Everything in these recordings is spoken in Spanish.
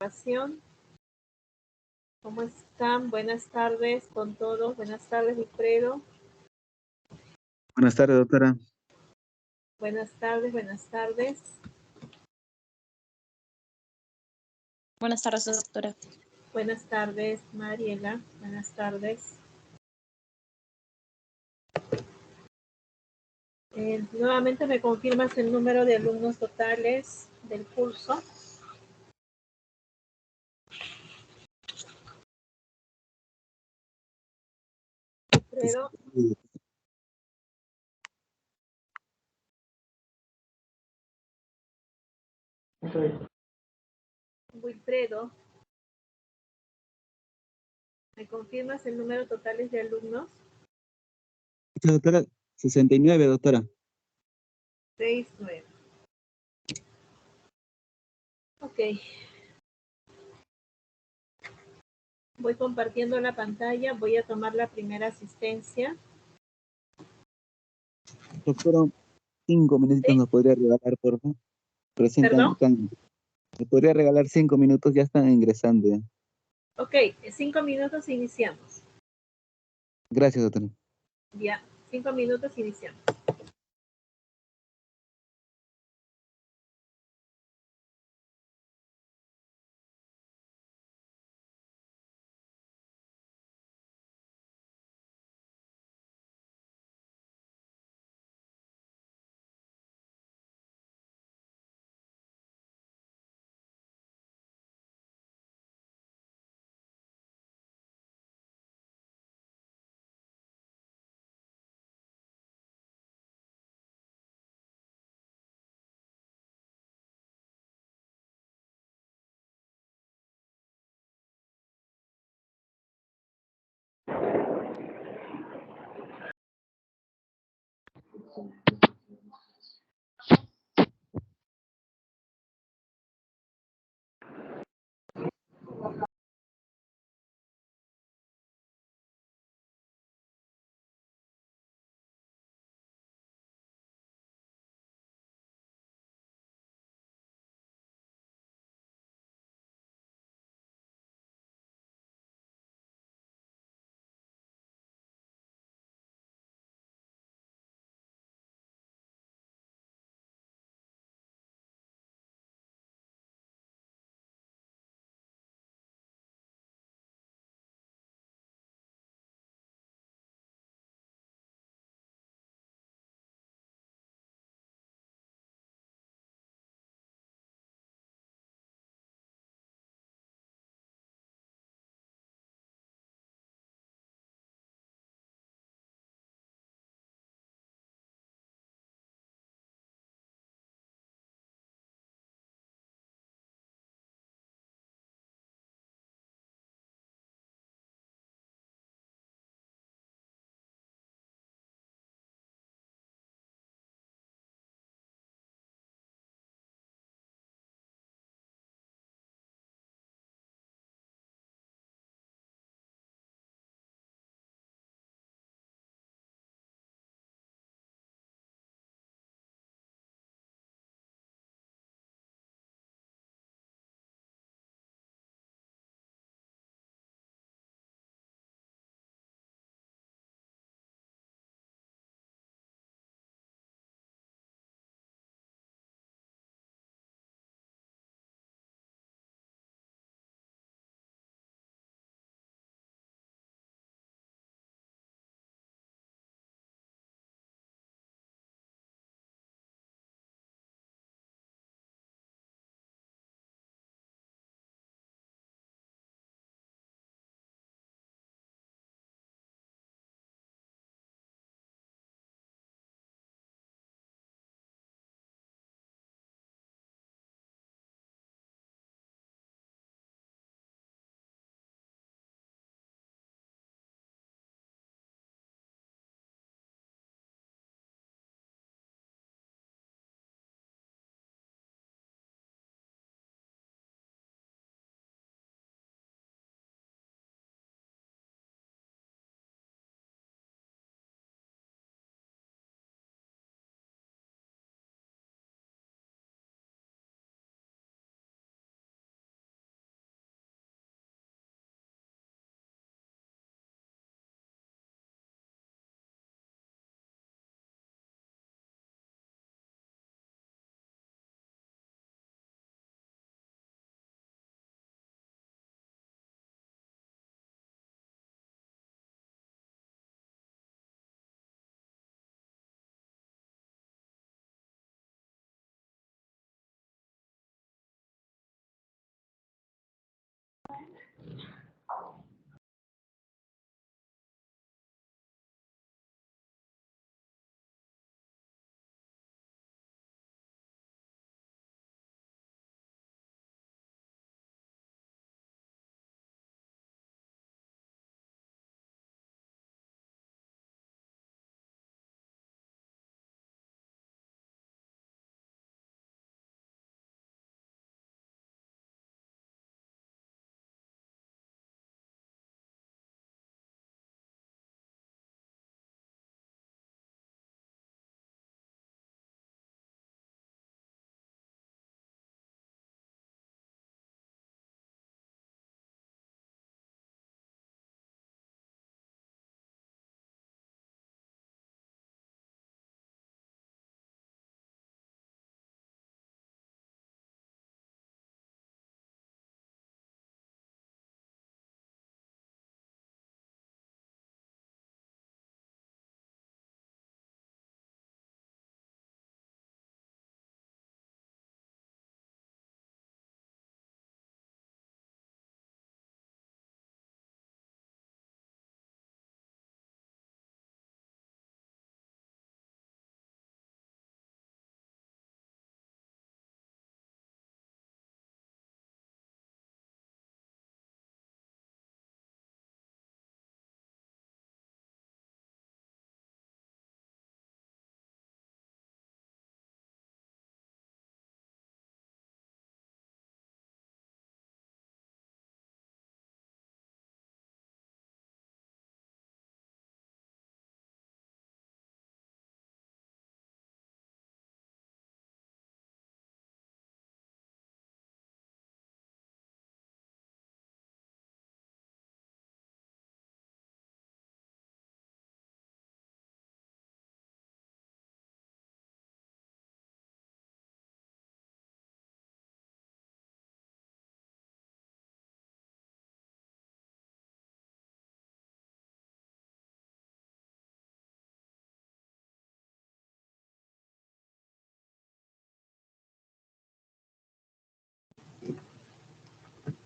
Grabación. ¿Cómo están? Buenas tardes con todos. Buenas tardes, Wilfredo. Buenas tardes, doctora. Buenas tardes, buenas tardes. Buenas tardes, doctora. Buenas tardes, Mariela. Buenas tardes. Nuevamente me confirmas el número de alumnos totales del curso. Wilfredo. Wilfredo. ¿Me confirmas el número total de alumnos? Doctora, 69, doctora. 69. Ok. Voy compartiendo la pantalla. Voy a tomar la primera asistencia. Doctora, 5 minutitos ¿Sí? nos podría regalar, por favor. Recién ¿Perdón? me podría regalar 5 minutos, ya están ingresando. Ya. Ok, 5 minutos iniciamos. Gracias, doctora. Ya, 5 minutos iniciamos.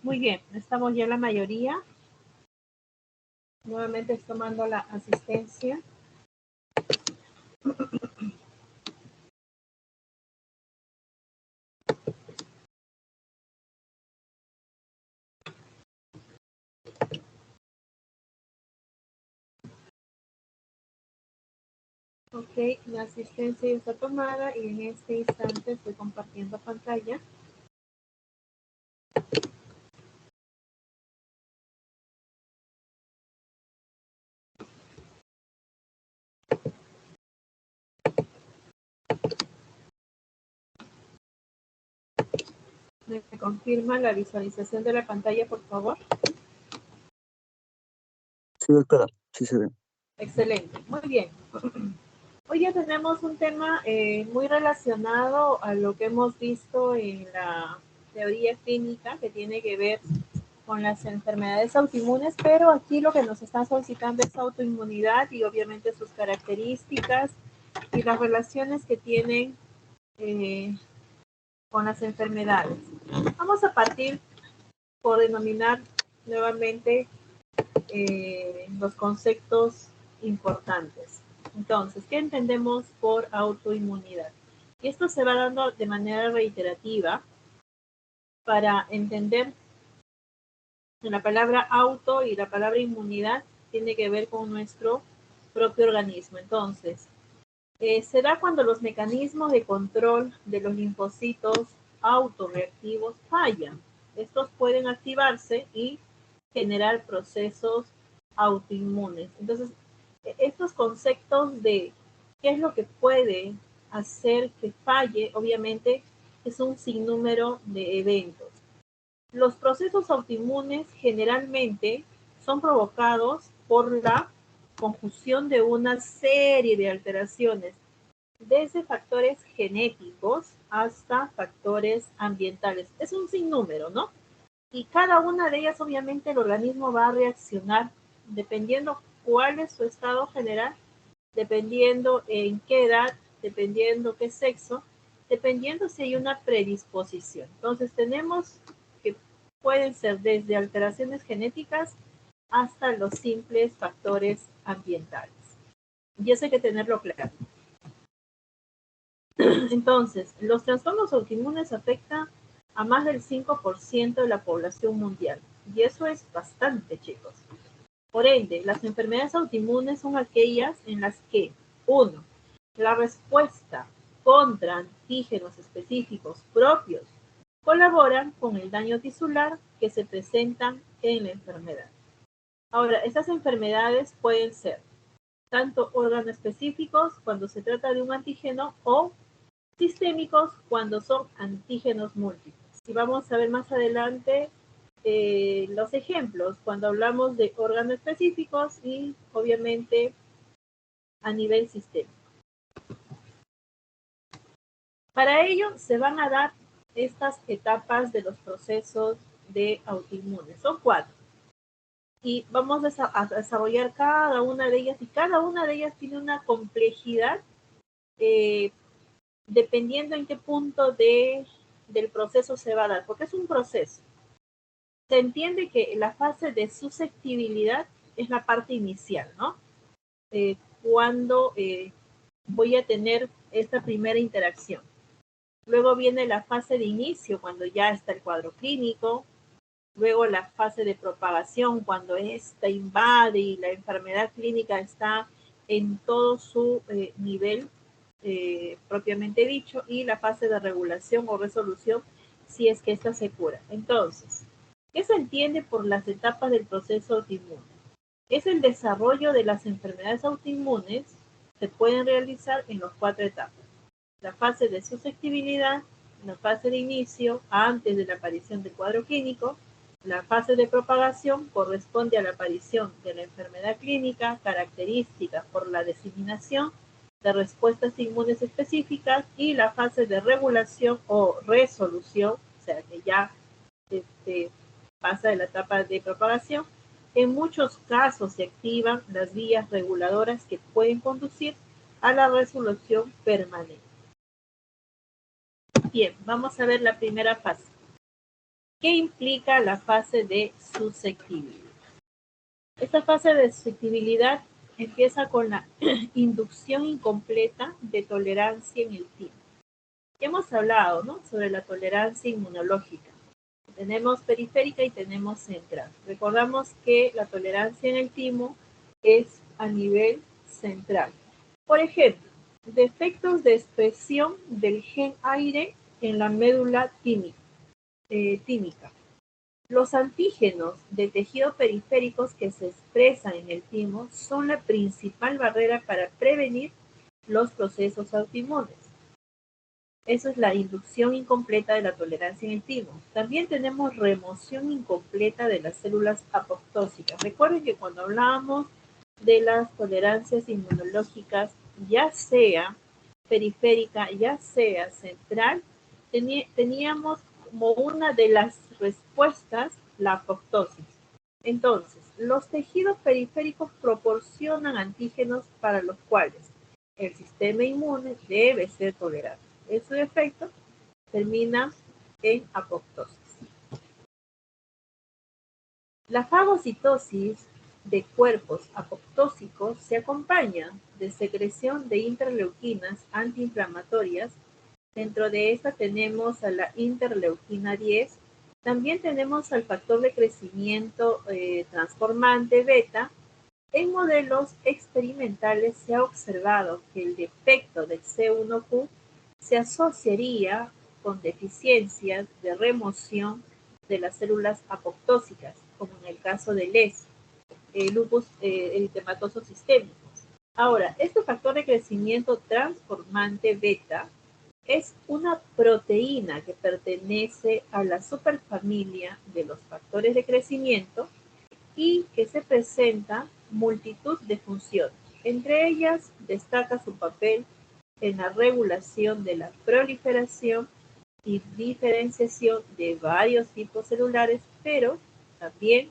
Muy bien, estamos ya la mayoría. Nuevamente tomando la asistencia. Ok, la asistencia ya está tomada y en este instante estoy compartiendo pantalla. ¿Me confirma la visualización de la pantalla, por favor? Sí, doctora, sí se ve. Excelente, muy bien. Hoy ya tenemos un tema muy relacionado a lo que hemos visto en la teoría clínica que tiene que ver con las enfermedades autoinmunes, pero aquí lo que nos están solicitando es autoinmunidad y obviamente sus características y las relaciones que tienen con las enfermedades. Vamos a partir por denominar nuevamente los conceptos importantes. Entonces, ¿qué entendemos por autoinmunidad? Y esto se va dando de manera reiterativa para entender que la palabra auto y la palabra inmunidad tiene que ver con nuestro propio organismo. Entonces, se da cuando los mecanismos de control de los linfocitos autorreactivos fallan. Estos pueden activarse y generar procesos autoinmunes. Entonces, estos conceptos de qué es lo que puede hacer que falle, obviamente, es un sinnúmero de eventos. Los procesos autoinmunes generalmente son provocados por la conjunción de una serie de alteraciones, desde factores genéticos hasta factores ambientales. Es un sinnúmero, ¿no? Y cada una de ellas, obviamente, el organismo va a reaccionar dependiendo cuál es su estado general, dependiendo en qué edad, dependiendo qué sexo, dependiendo si hay una predisposición. Entonces, tenemos que pueden ser desde alteraciones genéticas hasta los simples factores ambientales. Y eso hay que tenerlo claro. Entonces, los trastornos autoinmunes afectan a más del 5% de la población mundial. Y eso es bastante, chicos. Por ende, las enfermedades autoinmunes son aquellas en las que, 1. La respuesta contra antígenos específicos propios colaboran con el daño tisular que se presentan en la enfermedad. Ahora, estas enfermedades pueden ser tanto órgano-específicos cuando se trata de un antígeno o sistémicos cuando son antígenos múltiples. Y vamos a ver más adelante los ejemplos cuando hablamos de órganos específicos y obviamente a nivel sistémico. Para ello se van a dar estas etapas de los procesos de autoinmunes. Son 4. Y vamos a desarrollar cada una de ellas y cada una de ellas tiene una complejidad dependiendo en qué punto del proceso se va a dar, porque es un proceso. Se entiende que la fase de susceptibilidad es la parte inicial, ¿no? Cuando voy a tener esta primera interacción. Luego viene la fase de inicio, cuando ya está el cuadro clínico. Luego la fase de propagación, cuando esta invade y la enfermedad clínica está en todo su nivel propiamente dicho, y la fase de regulación o resolución si es que esta se cura. Entonces, ¿qué se entiende por las etapas del proceso autoinmune? Es el desarrollo de las enfermedades autoinmunes, se pueden realizar en las 4 etapas. La fase de susceptibilidad, la fase de inicio, antes de la aparición del cuadro clínico. La fase de propagación corresponde a la aparición de la enfermedad clínica, características por la diseminación de respuestas inmunes específicas, y la fase de regulación o resolución, o sea que ya pasa de la etapa de propagación. En muchos casos se activan las vías reguladoras que pueden conducir a la resolución permanente. Bien, vamos a ver la primera fase. ¿Qué implica la fase de susceptibilidad? Esta fase de susceptibilidad empieza con la inducción incompleta de tolerancia en el timo. Ya hemos hablado, ¿no?, sobre la tolerancia inmunológica. Tenemos periférica y tenemos central. Recordamos que la tolerancia en el timo es a nivel central. Por ejemplo, defectos de expresión del gen aire en la médula tímica. Los antígenos de tejido periféricos que se expresan en el timo son la principal barrera para prevenir los procesos autoinmunes. Esa es la inducción incompleta de la tolerancia en el timo. También tenemos remoción incompleta de las células apoptósicas. Recuerden que cuando hablábamos de las tolerancias inmunológicas, ya sea periférica, ya sea central, teníamos como una de las respuestas la apoptosis. Entonces, los tejidos periféricos proporcionan antígenos para los cuales el sistema inmune debe ser tolerante. En su efecto, termina en apoptosis. La fagocitosis de cuerpos apoptósicos se acompaña de secreción de interleuquinas antiinflamatorias. Dentro de esta tenemos a la interleuquina 10. También tenemos al factor de crecimiento transformante beta. En modelos experimentales se ha observado que el defecto del C1q se asociaría con deficiencias de remoción de las células apoptósicas, como en el caso del LES, lupus eritematoso sistémico. Ahora, este factor de crecimiento transformante beta es una proteína que pertenece a la superfamilia de los factores de crecimiento y que se presenta multitud de funciones. Entre ellas destaca su papel en la regulación de la proliferación y diferenciación de varios tipos celulares, pero también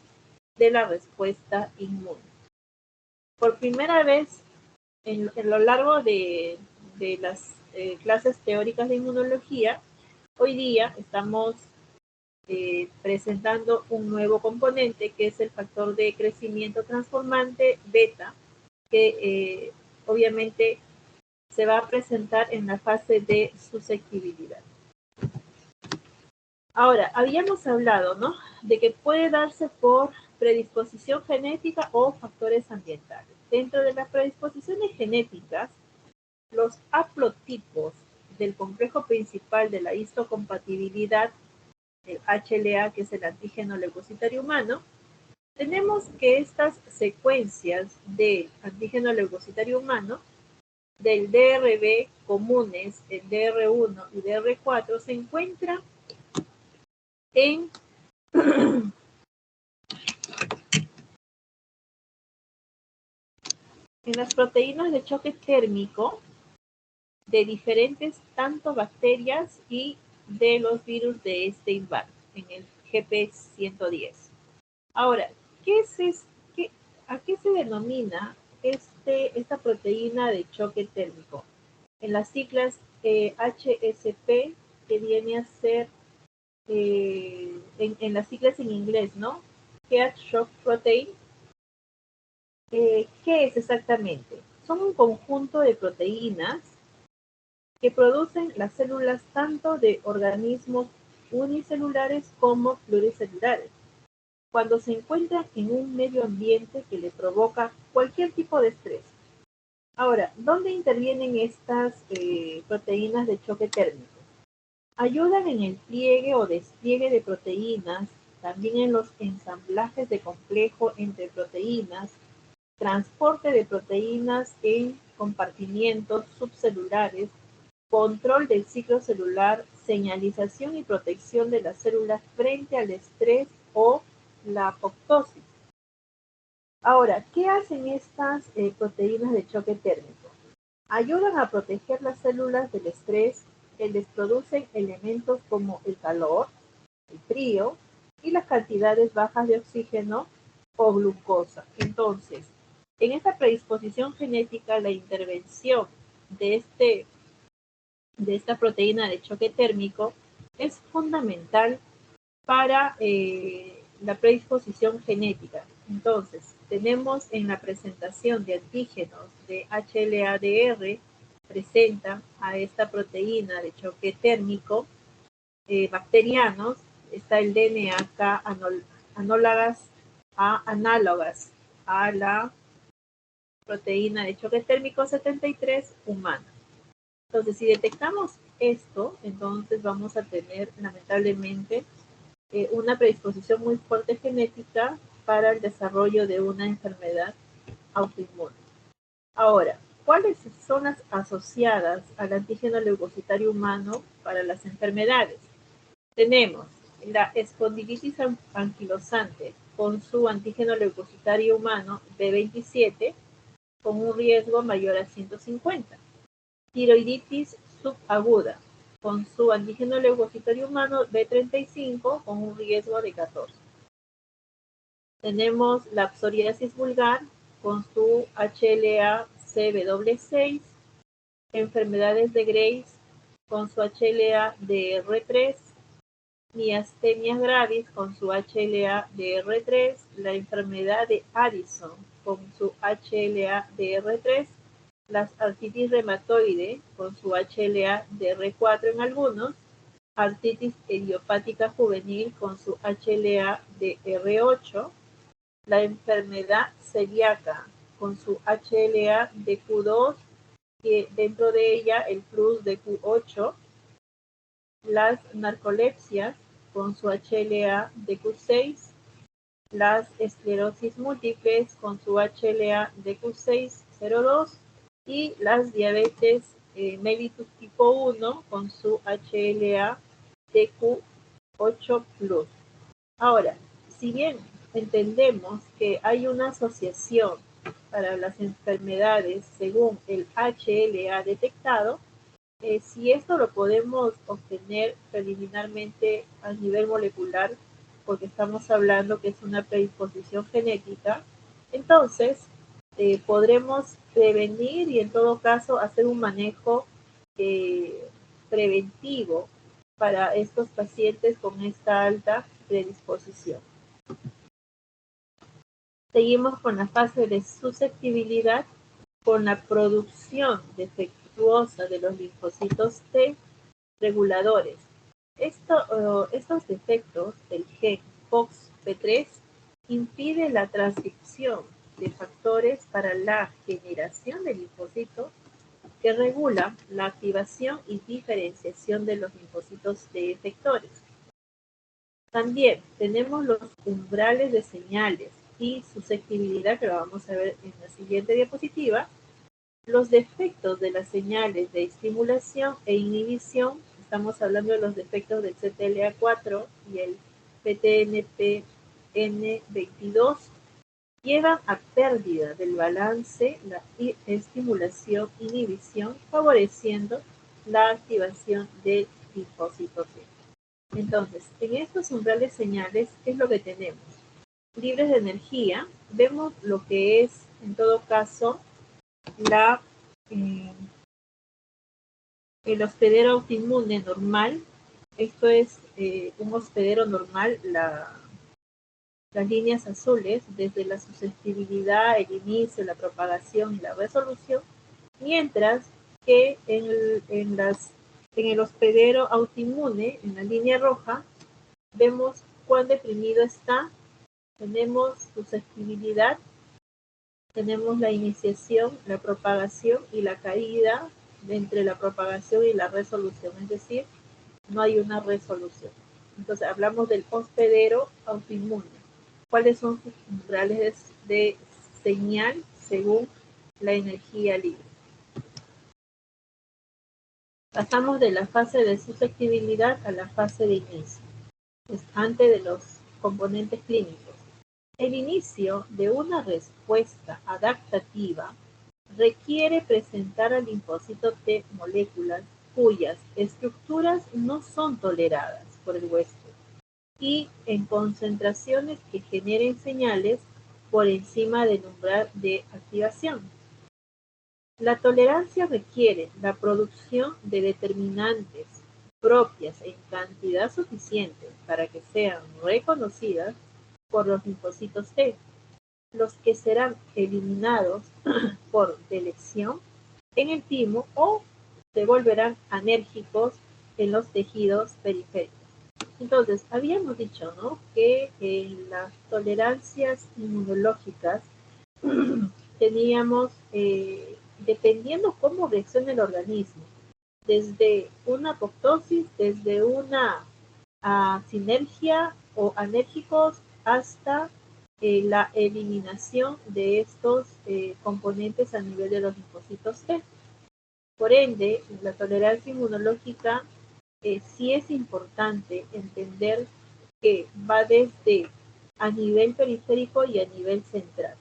de la respuesta inmune. Por primera vez en lo largo de las clases teóricas de inmunología, hoy día estamos presentando un nuevo componente que es el factor de crecimiento transformante beta, que obviamente se va a presentar en la fase de susceptibilidad. Ahora, habíamos hablado, ¿no?, de que puede darse por predisposición genética o factores ambientales. Dentro de las predisposiciones genéticas, los haplotipos del complejo principal de la histocompatibilidad, el HLA, que es el antígeno leucocitario humano, tenemos que estas secuencias del antígeno leucocitario humano, del DRB comunes, el DR1 y DR4, se encuentran en las proteínas de choque térmico de diferentes tanto bacterias y de los virus de Epstein-Barr, en el GP110. Ahora, ¿a qué se denomina esta proteína de choque térmico? En las siglas HSP, que viene a ser, en las siglas en inglés, ¿no?, Heat Shock Protein. ¿Qué es exactamente? Son un conjunto de proteínas que producen las células tanto de organismos unicelulares como pluricelulares, cuando se encuentran en un medio ambiente que le provoca cualquier tipo de estrés. Ahora, ¿dónde intervienen estas proteínas de choque térmico? Ayudan en el pliegue o despliegue de proteínas, también en los ensamblajes de complejo entre proteínas, transporte de proteínas en compartimientos subcelulares, control del ciclo celular, señalización y protección de las células frente al estrés o la apoptosis. Ahora, ¿qué hacen estas proteínas de choque térmico? Ayudan a proteger las células del estrés, que les producen elementos como el calor, el frío y las cantidades bajas de oxígeno o glucosa. Entonces, en esta predisposición genética, la intervención de esta proteína de choque térmico es fundamental para la predisposición genética. Entonces, tenemos en la presentación de antígenos de HLA-DR, presenta a esta proteína de choque térmico bacterianos, está el DNA-K análogas a la proteína de choque térmico 73 humana. Entonces, si detectamos esto, entonces vamos a tener lamentablemente una predisposición muy fuerte genética para el desarrollo de una enfermedad autoinmune. Ahora, ¿cuáles son las asociadas al antígeno leucocitario humano para las enfermedades? Tenemos la espondilitis anquilosante con su antígeno leucocitario humano B27 con un riesgo mayor a 150. Tiroiditis subaguda con su antígeno leucocitario humano B35 con un riesgo de 14. Tenemos la psoriasis vulgar con su HLA-CW6, enfermedades de Graves con su HLA-DR3, miastenia gravis con su HLA-DR3, la enfermedad de Addison con su HLA-DR3, las artritis reumatoide con su HLA-DR4 en algunos, artritis idiopática juvenil con su HLA-DR8, la enfermedad celíaca con su HLA-DQ2, que dentro de ella el plus de Q8, las narcolepsias con su HLA-DQ6, las esclerosis múltiples con su HLA-DQ6-02 y las diabetes mellitus tipo 1 con su HLA-DQ8+. Ahora, si bien entendemos que hay una asociación para las enfermedades según el HLA detectado, si esto lo podemos obtener preliminarmente a nivel molecular, porque estamos hablando que es una predisposición genética, entonces podremos prevenir y en todo caso hacer un manejo preventivo para estos pacientes con esta alta predisposición. Seguimos con la fase de susceptibilidad con la producción defectuosa de los linfocitos T reguladores. Estos defectos del gen FOXP3 impide la transcripción de factores para la generación de linfocitos que regulan la activación y diferenciación de los linfocitos T efectores. También tenemos los umbrales de señales y susceptibilidad, que lo vamos a ver en la siguiente diapositiva. Los defectos de las señales de estimulación e inhibición, estamos hablando de los defectos del CTLA4 y el PTNPN22, llevan a pérdida del balance, la estimulación-inhibición, favoreciendo la activación del linfocito T. Entonces, en estos umbrales señales, ¿qué es lo que tenemos? Libres de energía, vemos lo que es, en todo caso, el hospedero autoinmune normal. Esto es un hospedero normal, las líneas azules, desde la susceptibilidad, el inicio, la propagación y la resolución, mientras que en el hospedero autoinmune, en la línea roja, vemos cuán deprimido está, tenemos susceptibilidad, tenemos la iniciación, la propagación y la caída entre la propagación y la resolución, es decir, no hay una resolución. Entonces hablamos del hospedero autoinmune. ¿Cuáles son sus umbrales de señal según la energía libre? Pasamos de la fase de susceptibilidad a la fase de inicio, es antes de los componentes clínicos. El inicio de una respuesta adaptativa requiere presentar al linfocito T moléculas cuyas estructuras no son toleradas por el huésped y en concentraciones que generen señales por encima del umbral de activación. La tolerancia requiere la producción de determinantes propias en cantidad suficiente para que sean reconocidas por los linfocitos T, los que serán eliminados por delección en el timo o se volverán anérgicos en los tejidos periféricos. Entonces, habíamos dicho, ¿no?, que en las tolerancias inmunológicas teníamos, dependiendo cómo reacciona el organismo, desde una apoptosis, desde una sinergia o anérgicos hasta la eliminación de estos componentes a nivel de los linfocitos T. Por ende, la tolerancia inmunológica sí es importante entender que va desde a nivel periférico y a nivel central.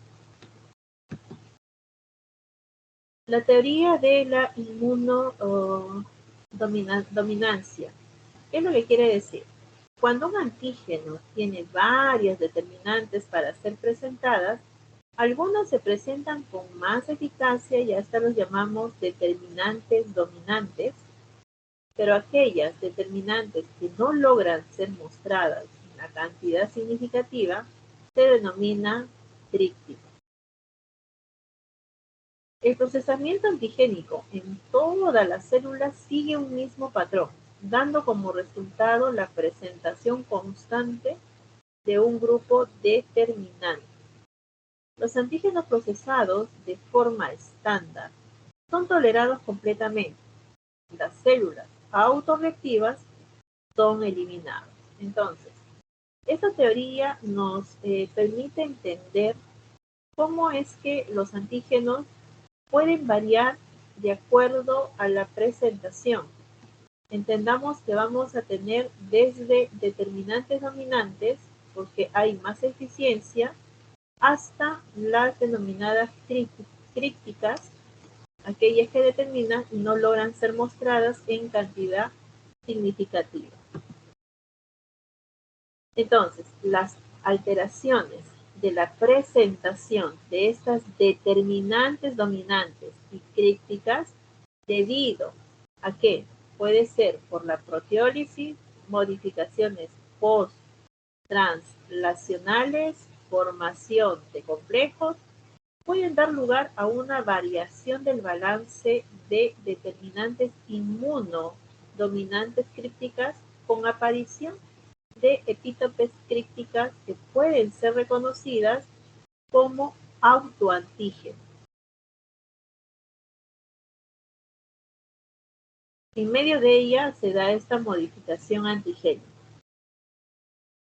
La teoría de la inmunodominancia. ¿Qué es lo que quiere decir? Cuando un antígeno tiene varias determinantes para ser presentadas, algunas se presentan con más eficacia y hasta los llamamos determinantes dominantes, pero aquellas determinantes que no logran ser mostradas en la cantidad significativa se denominan trípticos. El procesamiento antigénico en todas las células sigue un mismo patrón, dando como resultado la presentación constante de un grupo determinante. Los antígenos procesados de forma estándar son tolerados completamente. Las células autorreactivas son eliminadas. Entonces, esta teoría nos permite entender cómo es que los antígenos pueden variar de acuerdo a la presentación. Entendamos que vamos a tener desde determinantes dominantes, porque hay más eficiencia, hasta las denominadas crípticas, aquellas que determinan y no logran ser mostradas en cantidad significativa. Entonces, las alteraciones de la presentación de estas determinantes dominantes y crípticas, debido a que puede ser por la proteólisis, modificaciones post-translacionales, formación de complejos, pueden dar lugar a una variación del balance de determinantes inmunodominantes crípticas con aparición de epítopes crípticas que pueden ser reconocidas como autoantígenos. En medio de ella se da esta modificación antigénica.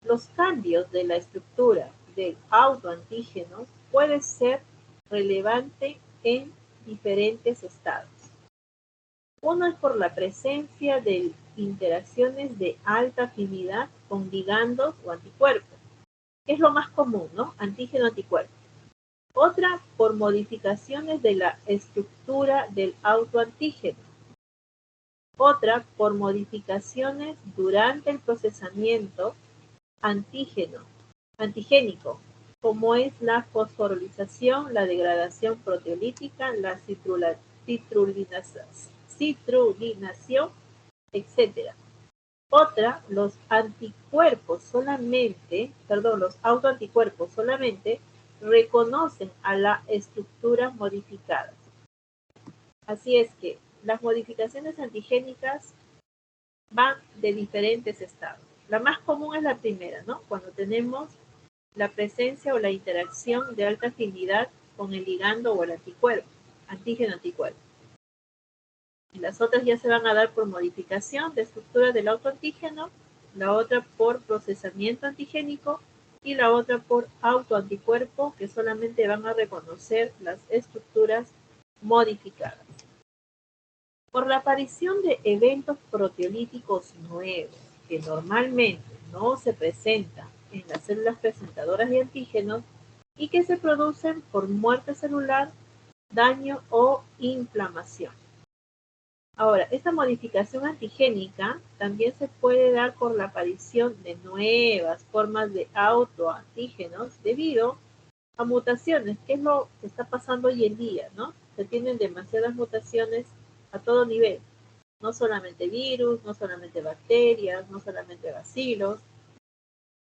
Los cambios de la estructura del autoantígeno pueden ser relevantes en diferentes estados. Uno es por la presencia de interacciones de alta afinidad con ligandos o anticuerpos, que es lo más común, ¿no? Antígeno-anticuerpo. Otra por modificaciones de la estructura del autoantígeno. Otra por modificaciones durante el procesamiento antigénico, como es la fosforilización, la degradación proteolítica, la citrulinación, etc. Otra, los autoanticuerpos solamente reconocen a las estructuras modificadas. Así es que las modificaciones antigénicas van de diferentes estados. La más común es la primera, ¿no? Cuando tenemos la presencia o la interacción de alta afinidad con el ligando o el anticuerpo, antígeno-anticuerpo. Y las otras ya se van a dar por modificación de estructura del autoantígeno, la otra por procesamiento antigénico y la otra por autoanticuerpo, que solamente van a reconocer las estructuras modificadas. Por la aparición de eventos proteolíticos nuevos, que normalmente no se presentan en las células presentadoras de antígenos y que se producen por muerte celular, daño o inflamación. Ahora, esta modificación antigénica también se puede dar por la aparición de nuevas formas de autoantígenos debido a mutaciones, que es lo que está pasando hoy en día, ¿no? Se tienen demasiadas mutaciones a todo nivel. no solamente virus, no solamente bacterias, no solamente bacilos,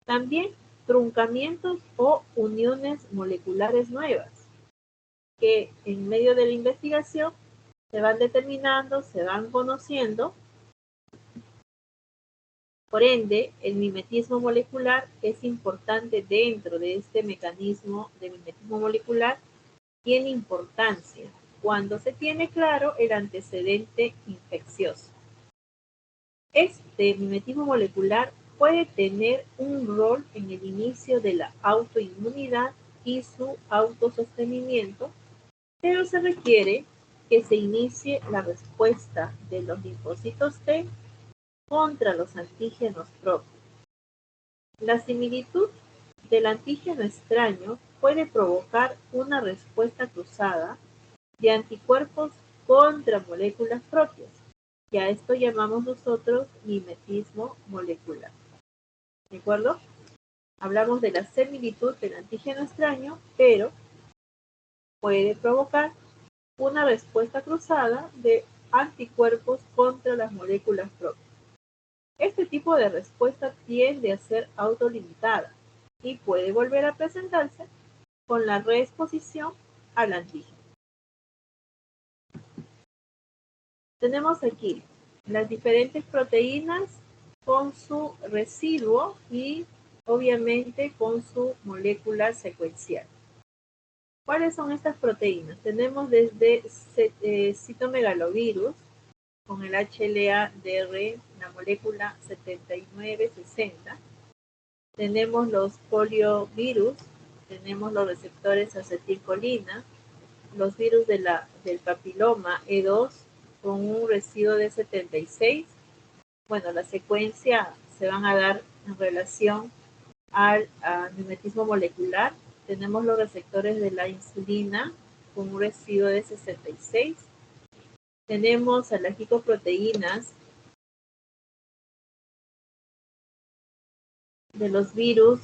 también truncamientos o uniones moleculares nuevas, que en medio de la investigación se van determinando, se van conociendo. Por ende, el mimetismo molecular es importante dentro de este mecanismo de mimetismo molecular, tiene importancia cuando se tiene claro el antecedente infeccioso. Este mimetismo molecular puede tener un rol en el inicio de la autoinmunidad y su autosostenimiento, pero se requiere que se inicie la respuesta de los linfocitos T contra los antígenos propios. La similitud del antígeno extraño puede provocar una respuesta cruzada de anticuerpos contra moléculas propias, y a esto llamamos nosotros mimetismo molecular. ¿De acuerdo? Hablamos de la similitud del antígeno extraño, pero puede provocar una respuesta cruzada de anticuerpos contra las moléculas propias. Este tipo de respuesta tiende a ser autolimitada y puede volver a presentarse con la reexposición al antígeno. Tenemos aquí las diferentes proteínas con su residuo y obviamente con su molécula secuencial. ¿Cuáles son estas proteínas? Tenemos desde citomegalovirus con el HLA-DR, la molécula 7960. Tenemos los poliovirus, tenemos los receptores acetilcolina, los virus del papiloma E2 con un residuo de 76. Bueno, la secuencia se van a dar en relación al mimetismo molecular. Tenemos los receptores de la insulina con un residuo de 66. Tenemos a las glicoproteínas de los virus,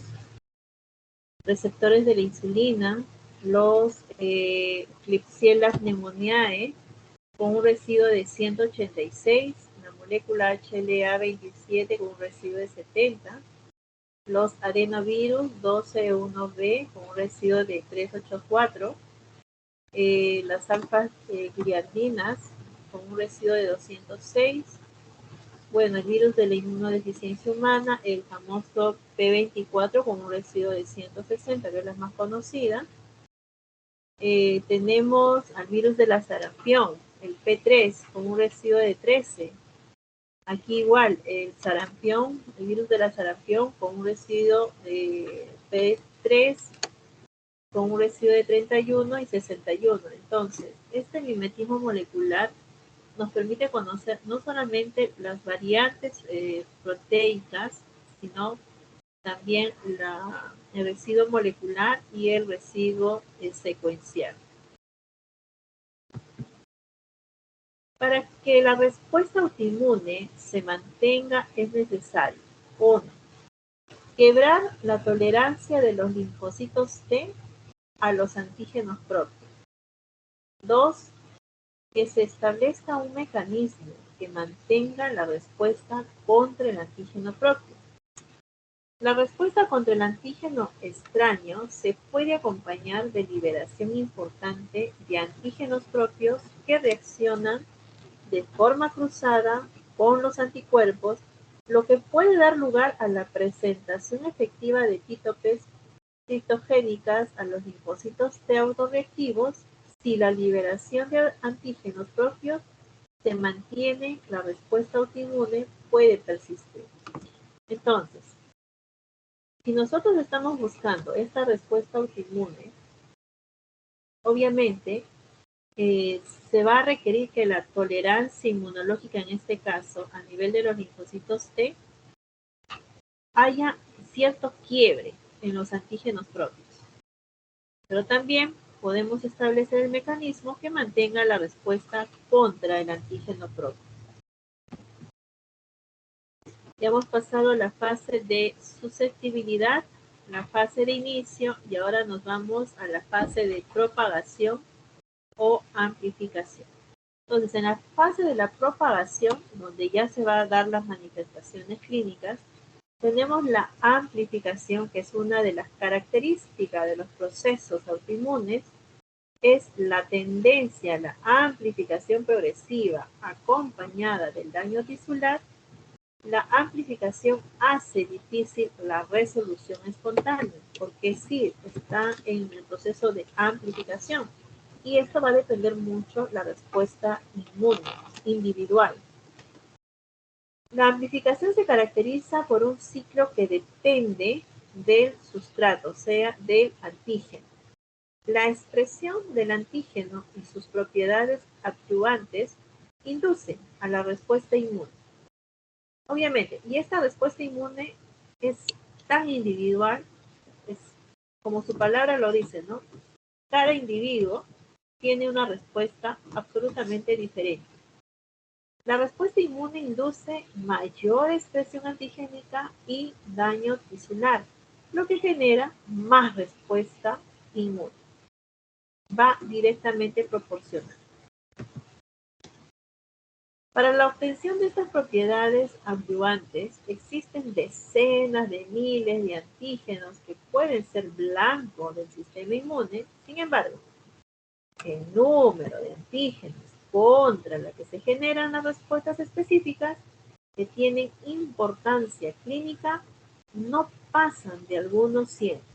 receptores de la insulina, los Klebsiella pneumoniae con un residuo de 186, la molécula HLA-27 con un residuo de 70, los adenovirus 12E1B con un residuo de 384, las alfa-gliadinas con un residuo de 206, bueno, el virus de la inmunodeficiencia humana, el famoso P24 con un residuo de 160, que es la más conocida. Tenemos al virus de la sarampión, el P3 con un residuo de 13. Aquí igual, el sarampión, el virus de la sarampión con un residuo de P3 con un residuo de 31 y 61. Entonces, este mimetismo molecular nos permite conocer no solamente las variantes proteicas, sino también el residuo molecular y el residuo secuencial. Para que la respuesta autoinmune se mantenga es necesario: 1. Quebrar la tolerancia de los linfocitos T a los antígenos propios. 2. Que se establezca un mecanismo que mantenga la respuesta contra el antígeno propio. La respuesta contra el antígeno extraño se puede acompañar de liberación importante de antígenos propios que reaccionan de forma cruzada con los anticuerpos, lo que puede dar lugar a la presentación efectiva de epítopes citogénicas a los linfocitos T autoreactivos. Si la liberación de antígenos propios se mantiene, la respuesta autoinmune puede persistir. Entonces, si nosotros estamos buscando esta respuesta autoinmune, obviamente se va a requerir que la tolerancia inmunológica, en este caso, a nivel de los linfocitos T, haya cierto quiebre en los antígenos propios. Pero también podemos establecer el mecanismo que mantenga la respuesta contra el antígeno propio. Ya hemos pasado la fase de susceptibilidad, la fase de inicio, y ahora nos vamos a la fase de propagación o amplificación. Entonces, en la fase de la propagación, donde ya se va a dar las manifestaciones clínicas, tenemos la amplificación, que es una de las características de los procesos autoinmunes, es la tendencia a la amplificación progresiva acompañada del daño tisular. La amplificación hace difícil la resolución espontánea, porque sí está en el proceso de amplificación. Y esto va a depender mucho la respuesta inmune individual. La amplificación se caracteriza por un ciclo que depende del sustrato, o sea, del antígeno. La expresión del antígeno y sus propiedades adyuvantes inducen a la respuesta inmune. Obviamente, y esta respuesta inmune es tan individual, es como su palabra lo dice, ¿no? Cada individuo tiene una respuesta absolutamente diferente. La respuesta inmune induce mayor expresión antigénica y daño tisular, lo que genera más respuesta inmune. Va directamente proporcional. Para la obtención de estas propiedades adyuvantes, existen decenas de miles de antígenos que pueden ser blancos del sistema inmune. Sin embargo, el número de antígenos contra la que se generan las respuestas específicas que tienen importancia clínica no pasan de algunos cientos.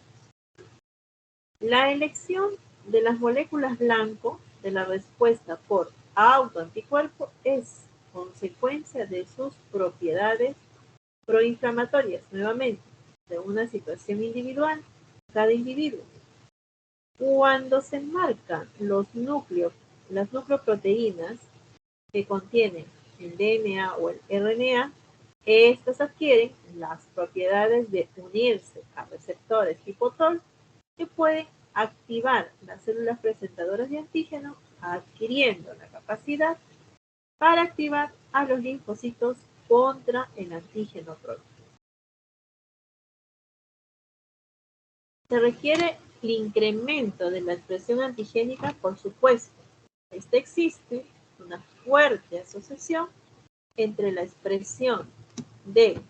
La elección de las moléculas blanco de la respuesta por autoanticuerpo es consecuencia de sus propiedades proinflamatorias, nuevamente, de una situación individual, cada individuo. Cuando se marcan las nucleoproteínas que contienen el DNA o el RNA, estas adquieren las propiedades de unirse a receptores tipo TOL que pueden activar las células presentadoras de antígeno, adquiriendo la capacidad para activar a los linfocitos contra el antígeno propio. Se requiere el incremento de la expresión antigénica, por supuesto. Existe una fuerte asociación entre la expresión del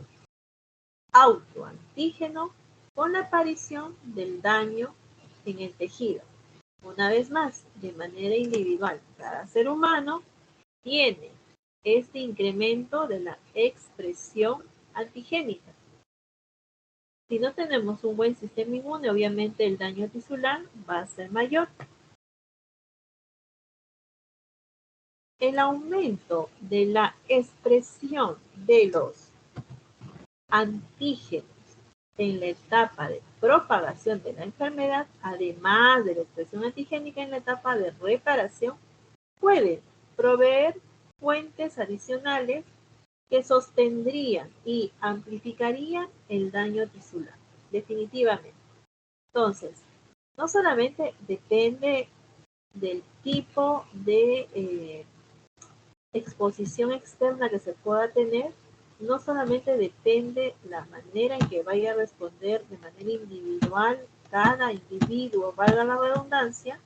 autoantígeno con la aparición del daño en el tejido. Una vez más, de manera individual, cada ser humano tiene este incremento de la expresión antigénica. Si no tenemos un buen sistema inmune, obviamente el daño tisular va a ser mayor. El aumento de la expresión de los antígenos en la etapa de propagación de la enfermedad, además de la expresión antigénica en la etapa de reparación, puede proveer fuentes adicionales que sostendrían y amplificarían el daño tisular, definitivamente. Entonces, no solamente depende del tipo de exposición externa que se pueda tener, no solamente depende la manera en que vaya a responder de manera individual cada individuo, valga la redundancia,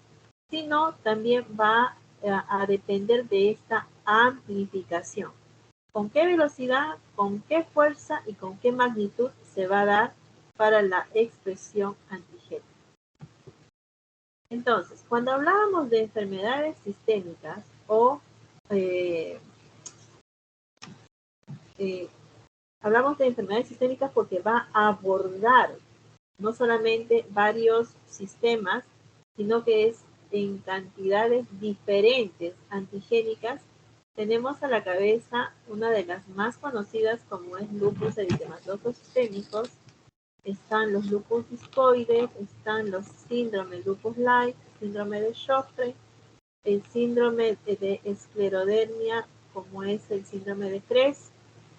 sino también va a depender de esta amplificación. ¿Con qué velocidad, con qué fuerza y con qué magnitud se va a dar para la expresión antigénica? Entonces, cuando hablábamos de enfermedades sistémicas o hablamos de enfermedades sistémicas porque va a abordar no solamente varios sistemas, sino que es en cantidades diferentes antigénicas. Tenemos a la cabeza una de las más conocidas como es lupus eritematoso sistémicos. Están los lupus discoides, están los síndromes lupus light, síndrome de Sjögren, el síndrome de esclerodermia como es el síndrome de Cres,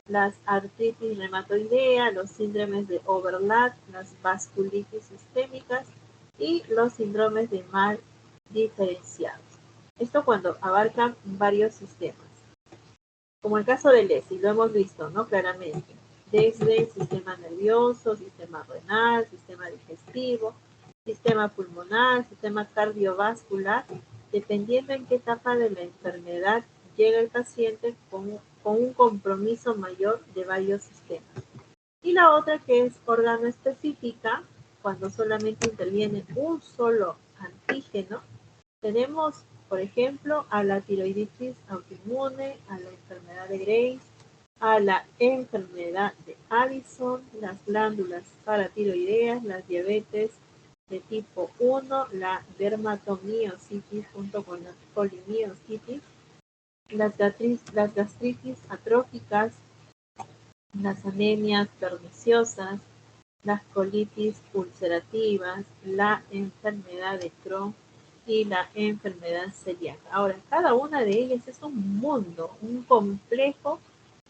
las artritis reumatoidea, los síndromes de overlap, las vasculitis sistémicas y los síndromes de mal diferenciados. Esto cuando abarcan varios sistemas. Como el caso de Lesi, lo hemos visto, ¿no? Claramente. Desde el sistema nervioso, sistema renal, sistema digestivo, sistema pulmonar, sistema cardiovascular dependiendo en qué etapa de la enfermedad llega el paciente con un compromiso mayor de varios sistemas. Y la otra que es órgano específica, cuando solamente interviene un solo antígeno, tenemos, por ejemplo, a la tiroiditis autoinmune, a la enfermedad de Graves, a la enfermedad de Addison, las glándulas paratiroideas, las diabetes de tipo 1, la dermatomiositis junto con la polimiositis, las gastritis atróficas, las anemias perniciosas, las colitis ulcerativas, la enfermedad de Crohn y la enfermedad celíaca. Ahora, cada una de ellas es un mundo, un complejo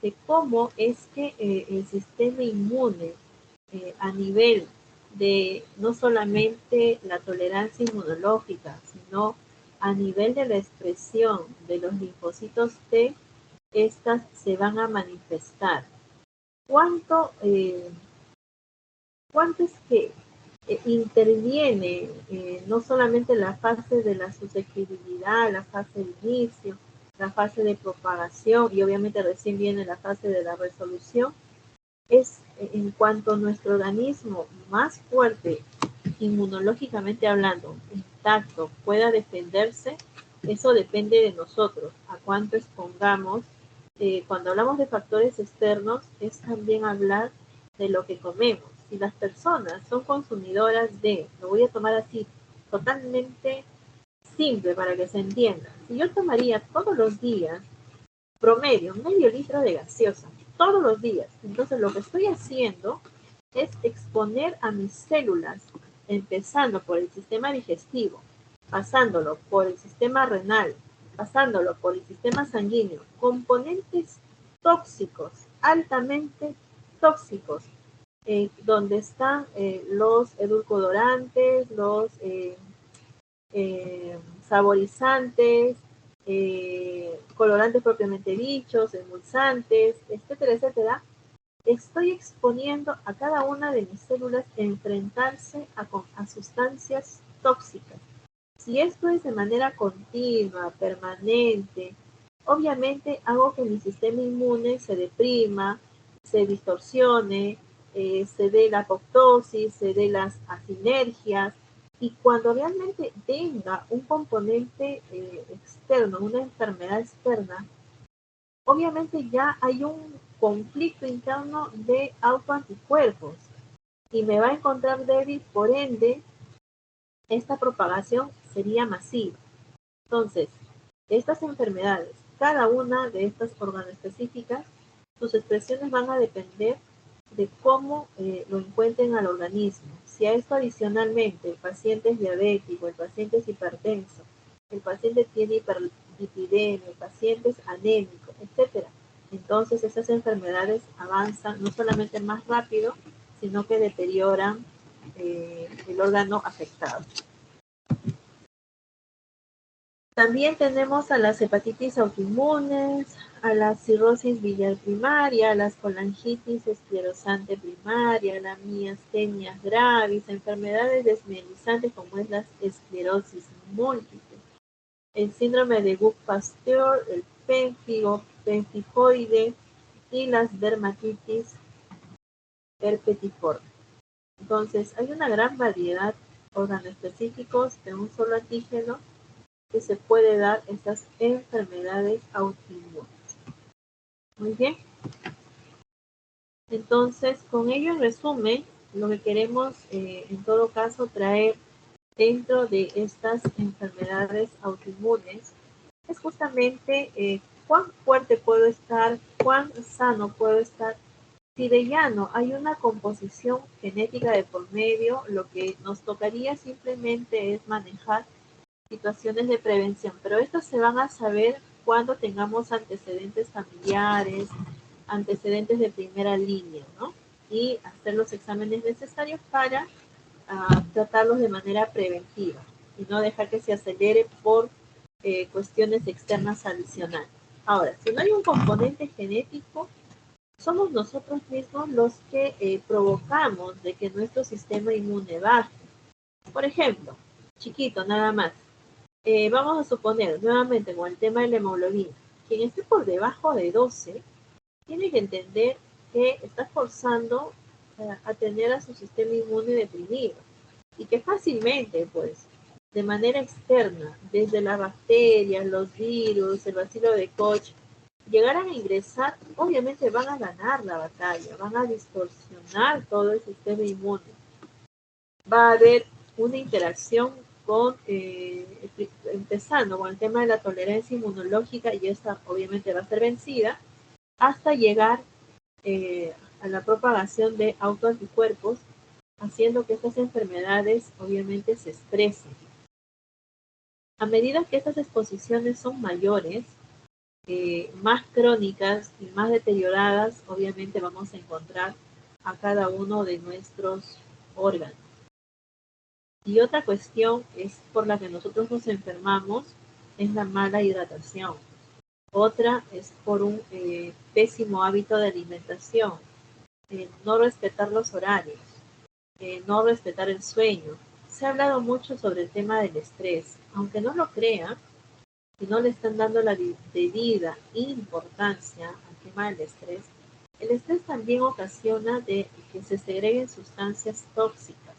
de cómo es que el sistema inmune a nivel de no solamente la tolerancia inmunológica, sino a nivel de la expresión de los linfocitos T, estas se van a manifestar. ¿Cuánto es que interviene no solamente la fase de la susceptibilidad, la fase de inicio, la fase de propagación y obviamente recién viene la fase de la resolución? Es en cuanto a nuestro organismo más fuerte, inmunológicamente hablando, intacto, pueda defenderse, eso depende de nosotros, a cuánto expongamos. Cuando hablamos de factores externos, es también hablar de lo que comemos. Si las personas son consumidoras de, lo voy a tomar así, totalmente simple para que se entienda. Si yo tomaría todos los días, promedio, medio litro de gaseosa, todos los días, entonces lo que estoy haciendo es exponer a mis células, empezando por el sistema digestivo, pasándolo por el sistema renal, pasándolo por el sistema sanguíneo, componentes tóxicos, altamente tóxicos, donde están los edulcorantes, los saborizantes, colorantes propiamente dichos, emulsantes, etcétera, etcétera. Estoy exponiendo a cada una de mis células a enfrentarse a sustancias tóxicas. Si esto es de manera continua, permanente, obviamente hago que mi sistema inmune se deprima, se distorsione, se dé la apoptosis, se dé las asinergias, y cuando realmente tenga un componente externo, una enfermedad externa, obviamente ya hay un conflicto interno de autoanticuerpos y me va a encontrar débil, por ende, esta propagación sería masiva. Entonces, estas enfermedades, cada una de estas organoespecíficas, sus expresiones van a depender de cómo lo encuentren al organismo. Si a esto adicionalmente el paciente es diabético, el paciente es hipertenso, el paciente tiene hiperlipidemia, el paciente es anémico, etcétera, entonces esas enfermedades avanzan no solamente más rápido, sino que deterioran el órgano afectado. También tenemos a las hepatitis autoinmunes, a la cirrosis biliar primaria, a las colangitis esclerosante primaria, la miastenia gravis, enfermedades desmielizantes como es la esclerosis múltiple, el síndrome de Buck-Pasteur, el pénfigo, pemficoide y las dermatitis herpetiforme. Entonces, hay una gran variedad de organoespecíficos de un solo antígeno que se puede dar estas enfermedades autoinmunes. Muy bien. Entonces, con ello en resumen, lo que queremos en todo caso traer dentro de estas enfermedades autoinmunes es justamente cuán fuerte puedo estar, cuán sano puedo estar. Si de llano hay una composición genética de por medio, lo que nos tocaría simplemente es manejar situaciones de prevención, pero estas se van a saber cuando tengamos antecedentes familiares, antecedentes de primera línea, ¿no? Y hacer los exámenes necesarios para tratarlos de manera preventiva y no dejar que se acelere por cuestiones externas adicionales. Ahora, si no hay un componente genético, somos nosotros mismos los que provocamos de que nuestro sistema inmune baje. Por ejemplo, chiquito nada más, Vamos a suponer, nuevamente, con el tema de la hemoglobina, quien esté por debajo de 12, tiene que entender que está forzando a tener a su sistema inmune deprimido y que fácilmente, pues, de manera externa, desde las bacterias, los virus, el bacilo de Koch, llegaran a ingresar, obviamente van a ganar la batalla, van a distorsionar todo el sistema inmune. Va a haber una interacción con, empezando con el tema de la tolerancia inmunológica, y esta obviamente va a ser vencida, hasta llegar a la propagación de autoanticuerpos, haciendo que estas enfermedades obviamente se expresen. A medida que estas exposiciones son mayores, más crónicas y más deterioradas, obviamente vamos a encontrar a cada uno de nuestros órganos. Y otra cuestión es por la que nosotros nos enfermamos, es la mala hidratación. Otra es por un pésimo hábito de alimentación, no respetar los horarios, no respetar el sueño. Se ha hablado mucho sobre el tema del estrés. Aunque no lo crean, si no le están dando la debida importancia al tema del estrés, el estrés también ocasiona de que se segreguen sustancias tóxicas.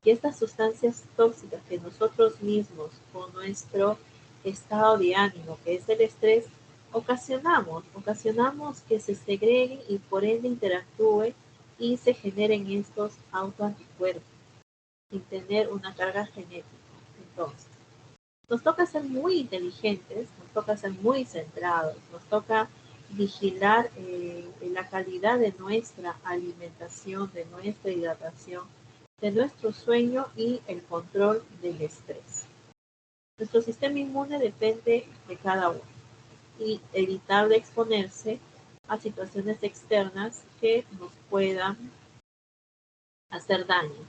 Y estas sustancias tóxicas que nosotros mismos, con nuestro estado de ánimo, que es el estrés, ocasionamos que se segreguen y por ende interactúe y se generen estos autoanticuerpos sin tener una carga genética. Entonces, nos toca ser muy inteligentes, nos toca ser muy centrados, nos toca vigilar la calidad de nuestra alimentación, de nuestra hidratación, de nuestro sueño y el control del estrés. Nuestro sistema inmune depende de cada uno y evitar de exponerse a situaciones externas que nos puedan hacer daño.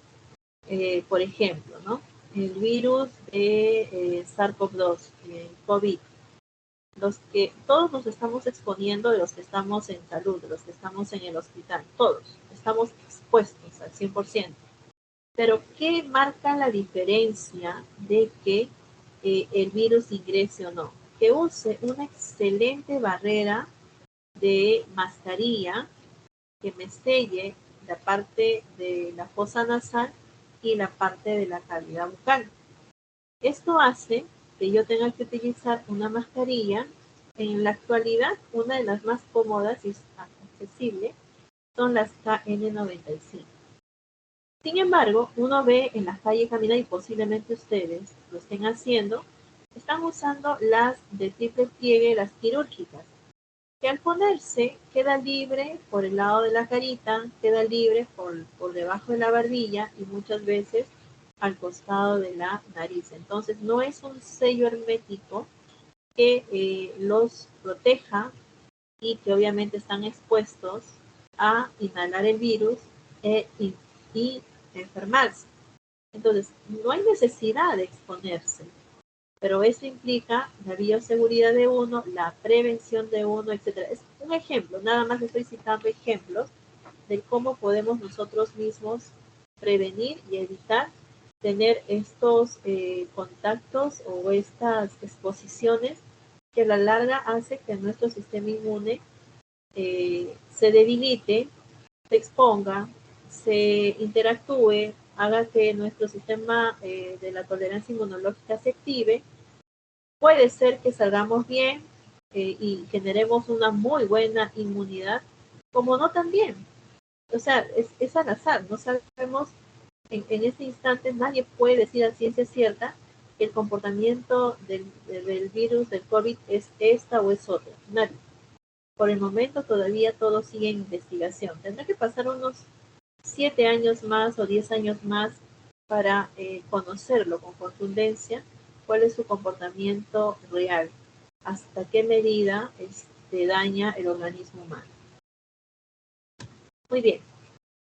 Por ejemplo, ¿no? El virus de SARS-CoV-2, COVID, los que todos nos estamos exponiendo, de los que estamos en salud, de los que estamos en el hospital, todos estamos expuestos al 100%. Pero, ¿qué marca la diferencia de que el virus ingrese o no? Que use una excelente barrera de mascarilla que me selle la parte de la fosa nasal y la parte de la cavidad bucal. Esto hace que yo tenga que utilizar una mascarilla. En la actualidad, una de las más cómodas y accesibles son las KN95. Sin embargo, uno ve en las calles caminar, y posiblemente ustedes lo estén haciendo, están usando las de triple pliegue, las quirúrgicas, que al ponerse queda libre por el lado de la carita, queda libre por debajo de la barbilla y muchas veces al costado de la nariz. Entonces no es un sello hermético que los proteja y que obviamente están expuestos a inhalar el virus y enfermarse. Entonces no hay necesidad de exponerse, pero eso implica la bioseguridad de uno, la prevención de uno, etcétera. Es un ejemplo, nada más estoy citando ejemplos de cómo podemos nosotros mismos prevenir y evitar tener estos contactos o estas exposiciones que a la larga hace que nuestro sistema inmune se debilite, se exponga, se interactúe, haga que nuestro sistema de la tolerancia inmunológica se active. Puede ser que salgamos bien y generemos una muy buena inmunidad, como no también. O sea, es al azar, no sabemos en este instante, nadie puede decir a ciencia cierta que el comportamiento del virus, del COVID, es esta o es otra. Nadie. Por el momento todavía todo sigue en investigación. Tendrá que pasar unos 7 años más o 10 años más para conocerlo con contundencia, cuál es su comportamiento real, hasta qué medida daña el organismo humano. Muy bien,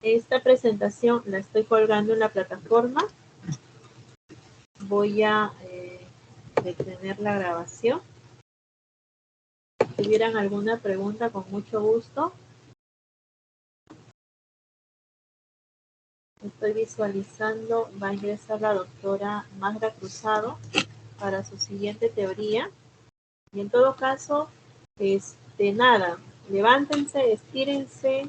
esta presentación la estoy colgando en la plataforma. Voy a detener la grabación. Si tuvieran alguna pregunta, con mucho gusto. Estoy visualizando, va a ingresar la doctora Magda Cruzado. para su siguiente teoría. Y en todo caso, nada, levántense, estírense,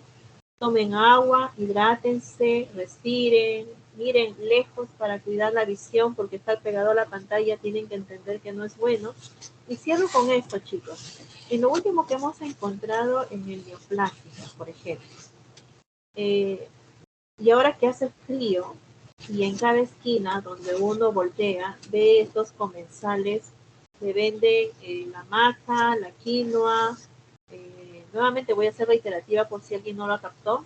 tomen agua, hidrátense, respiren, miren lejos para cuidar la visión, porque estar pegado a la pantalla tienen que entender que no es bueno. Y cierro con esto, chicos. En lo último que hemos encontrado en el neoplástica, por ejemplo, y ahora que hace frío, y en cada esquina donde uno voltea, ve estos comensales que venden la maca, la quinoa, nuevamente voy a ser reiterativa por si alguien no lo captó,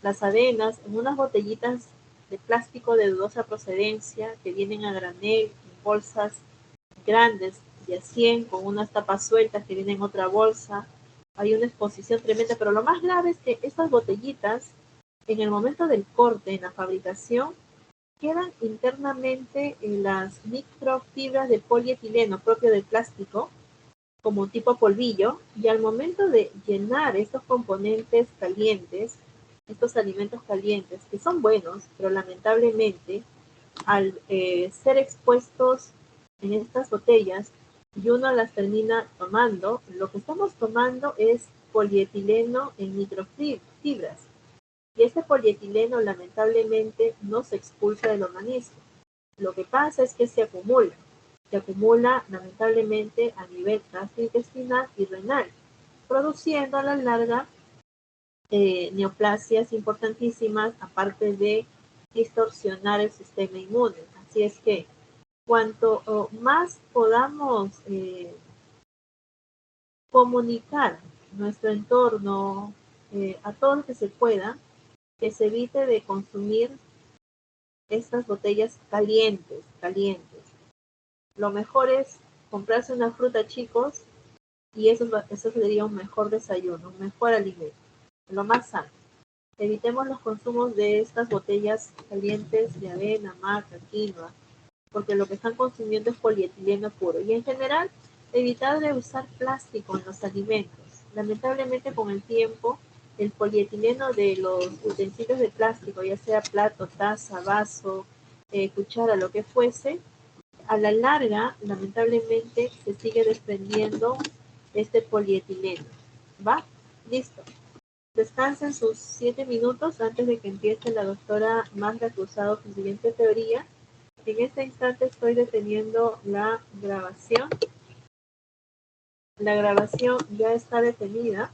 las avenas en unas botellitas de plástico de dudosa procedencia que vienen a granel en bolsas grandes de a 100 con unas tapas sueltas que vienen en otra bolsa. Hay una exposición tremenda, pero lo más grave es que estas botellitas en el momento del corte, en la fabricación, quedan internamente en las microfibras de polietileno propio del plástico, como tipo polvillo, y al momento de llenar estos componentes calientes, estos alimentos calientes, que son buenos, pero lamentablemente, al ser expuestos en estas botellas, y uno las termina tomando, lo que estamos tomando es polietileno en microfibras. Y este polietileno lamentablemente no se expulsa del organismo. Lo que pasa es que se acumula lamentablemente a nivel gastrointestinal y renal, produciendo a la larga neoplasias importantísimas, aparte de distorsionar el sistema inmune. Así es que cuanto más podamos comunicar nuestro entorno a todo lo que se pueda, que se evite de consumir estas botellas calientes. Lo mejor es comprarse una fruta, chicos, y eso sería un mejor desayuno, un mejor alimento, lo más sano. Evitemos los consumos de estas botellas calientes de avena, maca, quinoa, porque lo que están consumiendo es polietileno puro. Y en general, evitar de usar plástico en los alimentos. Lamentablemente, con el tiempo, el polietileno de los utensilios de plástico, ya sea plato, taza, vaso, cuchara, lo que fuese, a la larga, lamentablemente, se sigue desprendiendo este polietileno. ¿Va? Listo. Descansen sus 7 minutos antes de que empiece la doctora Magda Cruzado su siguiente teoría. En este instante estoy deteniendo la grabación. La grabación ya está detenida.